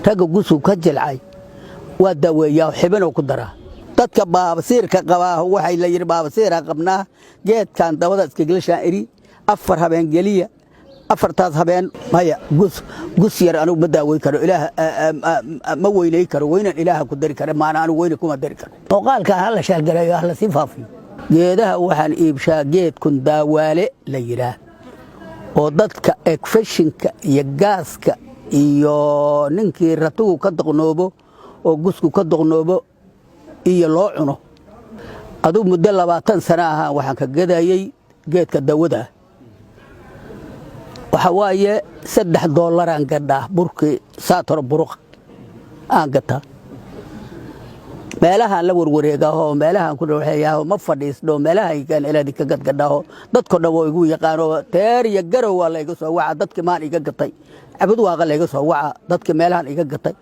ragga gusu ka jilcay waa daweeyaa xibano ku dara dadka baabasiirka qabaa waxay la yiri baabasiira qabnaa geedkan dawada iska galishaa iri afar habeen galiya afartaas habeen maya gus yar anigu ma daaway karo ilaah ma weynay karo weynan ilaah ku dari karo maana anigu weyna kuma dari karo muuqaalka hal shal galayo hal si faafiyo geedaha waxaan iibshaa geed kun daawaale la yiraa oo dadka ekfashinka iyo gaaska iyo ninkii ratugu ka doqnoobo oo gusku ka doqnoobo iyo loo cuno aduu muddo 20 sano ah waxaan ka gadayay geedka daawada waxa waaye $3 aan gadaa burki saator buruq aan gataa meelaha la warwareegaho meelaha ku dhawaxayaa ma fadhiisdo meelaha kan ilaadi ka gadgadaho dadka dhawo igu yaqaano teer iyo garow waa la iga soo waca dadkii maan iga gatay abad waaqa la iga soo waca dadkii meelahan iga gatay